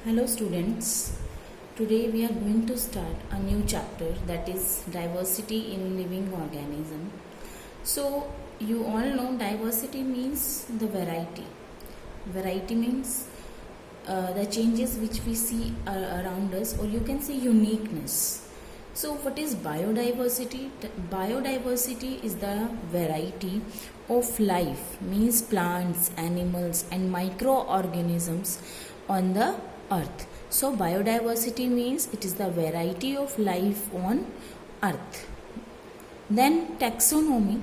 Hello students, today we are going to start a new chapter, that is diversity in living organism. So you all know diversity means the variety. Variety means the changes which we see around us, or you can say uniqueness. So what is biodiversity? Biodiversity is the variety of life, means plants, animals and microorganisms on the earth. So biodiversity means it is the variety of life on earth. Then taxonomy.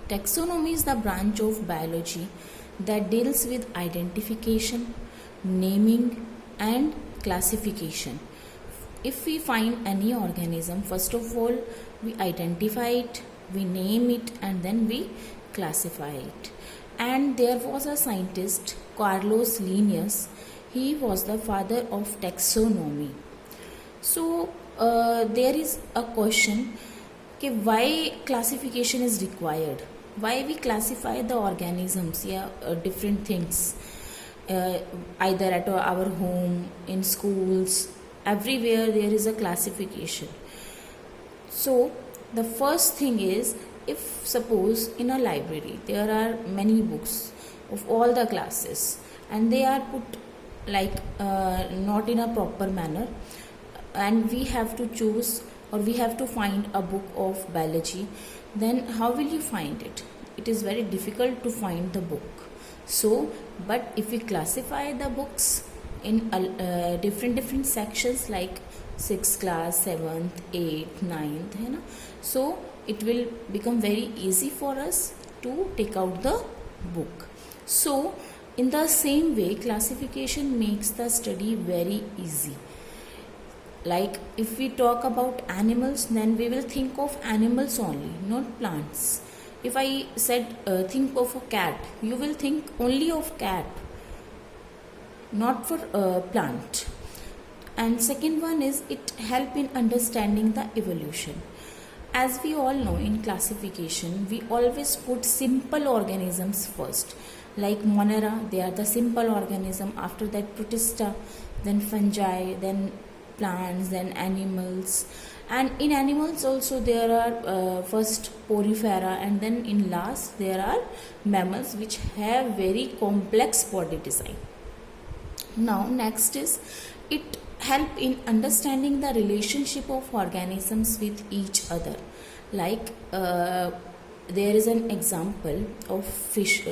Taxonomy is the branch of biology that deals with identification, naming and classification. If we find any organism, first of all we identify it, we name it and then we classify it. And there was a scientist, Carlos Linnaeus. He was the father of taxonomy. So there is a question, why classification is required? Why we classify the organisms, different things, either at our home, in schools, everywhere there is a classification. So the first thing is, if suppose in a library there are many books of all the classes and they are put not in a proper manner, and we have to choose or we have to find a book of biology, then how will you find it? It is very difficult to find the book. So but if we classify the books in different sections, like 6th class, 7th, 8th, 9th, so it will become very easy for us to take out the book. So in the same way, classification makes the study very easy. Like if we talk about animals, then we will think of animals only, not plants. If I said think of a cat, you will think only of cat, not for plant. And second one is, it help in understanding the evolution. As we all know, in classification we always put simple organisms first, like Monera, they are the simple organism. After that Protista, then fungi, then plants, then animals. And in animals also there are first Porifera, and then in last there are mammals, which have very complex body design. Now next is, it help in understanding the relationship of organisms with each other. Like there is an example of fish,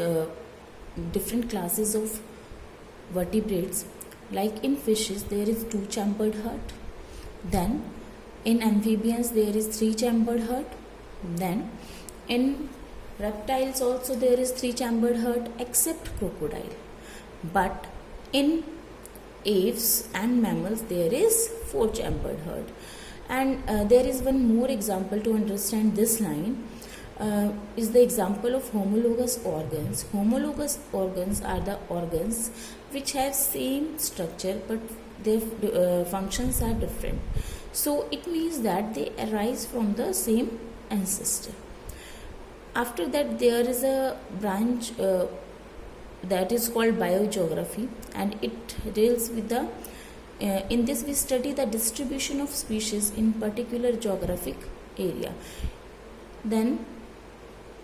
different classes of vertebrates. Like in fishes there is 2-chambered heart, then in amphibians there is 3-chambered heart, then in reptiles also there is 3-chambered heart except crocodile, but in apes and mammals there is 4-chambered heart. And there is one more example to understand this line, is the example of homologous organs. Homologous organs are the organs which have same structure but their functions are different. So it means that they arise from the same ancestor. After that there is a branch that is called biogeography, and it deals with the in this we study the distribution of species in particular geographic area. Then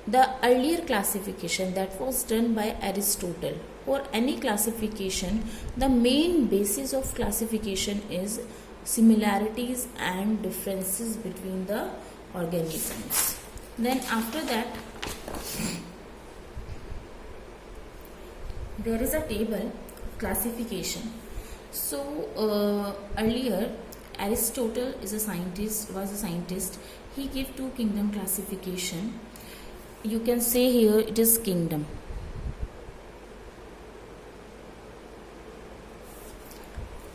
the earlier classification that was done by Aristotle, or any classification, the main basis of classification is similarities and differences between the organisms. Then after that there is a table of classification. So earlier Aristotle was a scientist. He gave 2 kingdom classification. You can say here it is kingdom.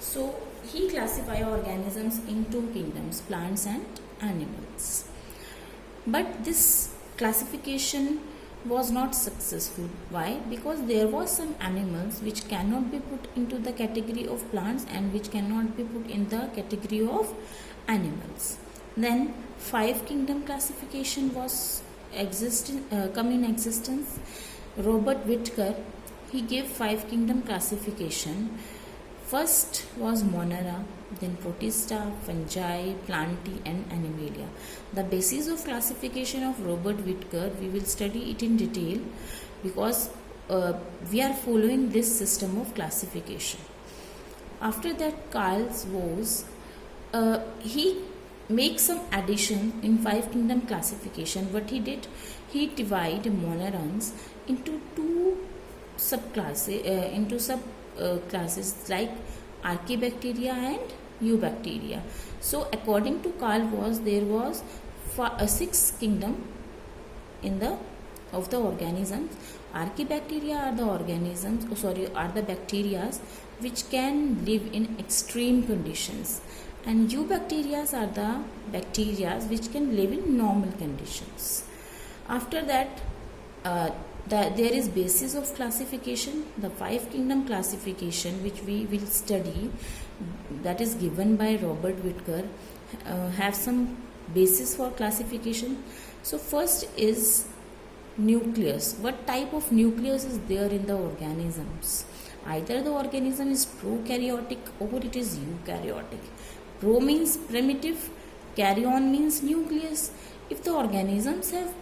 So he classified organisms in 2 kingdoms, plants and animals. But this classification was not successful. Why? Because there was some animals which cannot be put into the category of plants and which cannot be put in the category of animals. Then 5 kingdom classification was come in existence. Robert Whittaker, he gave 5 kingdom classification. First was Monera, then Protista, Fungi, Plantae and Animalia. The basis of classification of Robert Whittaker, we will study it in detail because we are following this system of classification. After that, Carl Woese, he makes some addition in five kingdom classification. What he did, he divided monerans into two subclasses, classes like Archaebacteria and Eubacteria. So according to Carl Woese, there was six kingdom in the of the organisms. Archaebacteria are the organisms, are the bacteria which can live in extreme conditions, and Eubacteria are the bacteria which can live in normal conditions. After that, there is basis of classification, the five kingdom classification which we will study, that is given by Robert Whittaker, have some basis for classification. So first is nucleus. What type of nucleus is there in the organisms? Either the organism is prokaryotic or it is eukaryotic. Pro means primitive, karyon means nucleus. If the organisms have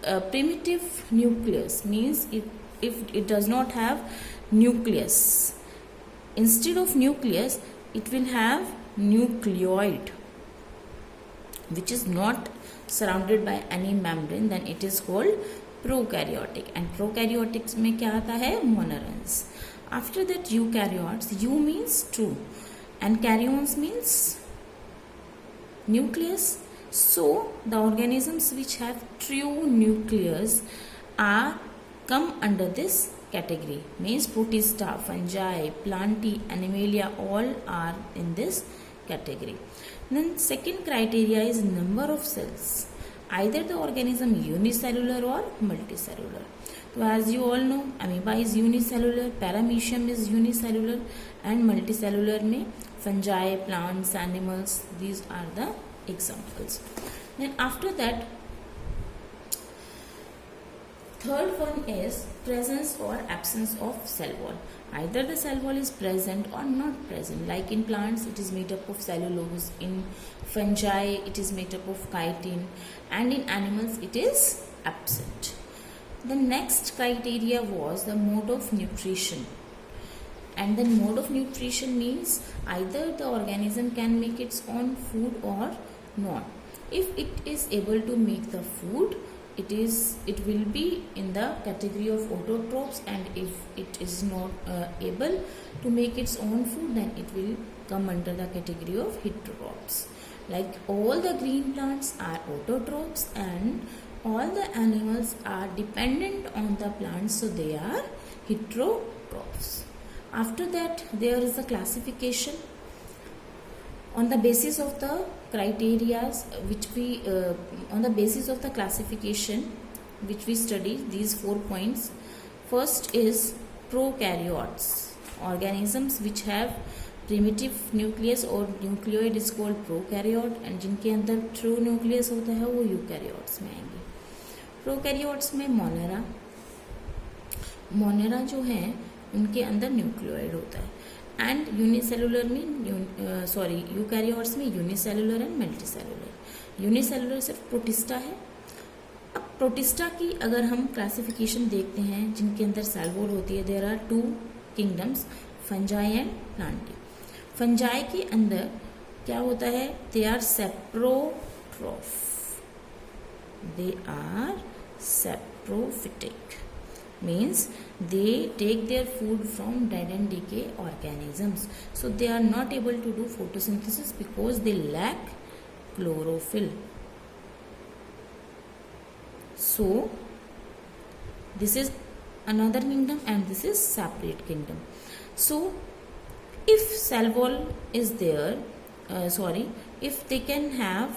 a primitive nucleus, means if it does not have nucleus, instead of nucleus it will have nucleoid which is not surrounded by any membrane, then it is called prokaryotic. And prokaryotics में क्या आता है? Monerans. After that, eukaryotes, U means true and karyons means nucleus. So the organisms which have true nucleus are come under this category, means Protista, Fungi, Plantae, Animalia, all are in this category. Then second criteria is number of cells. Either the organism unicellular or multicellular. So as you all know, amoeba is unicellular, paramecium is unicellular, and multicellular में fungi, plants, animals, these are the examples. Then after that, third one is presence or absence of cell wall. Either the cell wall is present or not present. Like in plants, it is made up of cellulose. In fungi, it is made up of chitin. And in animals, it is absent. The next criteria was the mode of nutrition. And then mode of nutrition means either the organism can make its own food or not. If it is able to make the food, it will be in the category of autotrophs, and if it is not able to make its own food, then it will come under the category of heterotrophs. Like all the green plants are autotrophs and all the animals are dependent on the plants, so they are heterotrophs. After that, there is a classification on the basis of the criteria which we on the basis of the classification which we study, these 4 points. First is prokaryotes, organisms which have primitive nucleus और nucleoid is called prokaryote, and जिनके अंदर true nucleus होता है वो eukaryotes में आएंगे. prokaryotes में Monera जो है उनके अंदर न्यूक्लियोइड होता है, एंड यूनिसेलुलर में यूकैरियोट्स में यूनिसेलुलर एंड मल्टीसेलुलर. यूनिसेलुलर सिर्फ प्रोटिस्टा है. अब प्रोटिस्टा की अगर हम क्लासिफिकेशन देखते हैं जिनके अंदर सेल वॉल होती है, there are 2 kingdoms, fungi and plantae. Fungi के अंदर क्या होता है? They are saprotroph, they are saprophytic, means they take their food from dead and decay organisms, so they are not able to do photosynthesis because they lack chlorophyll. So this is another kingdom and this is separate kingdom. So if cell wall is there, if they have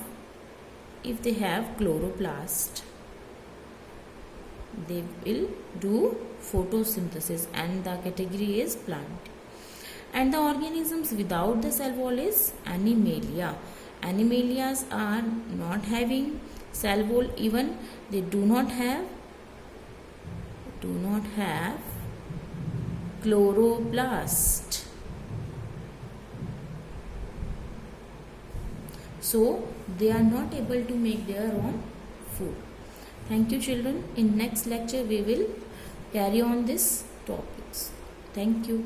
chloroplast, they will do photosynthesis and the category is plant. And the organisms without the cell wall is Animalia. Animalias are not having cell wall, even they do not have chloroplast. so they are not able to make their own food. Thank you children. In next lecture we will carry on this topics. Thank you.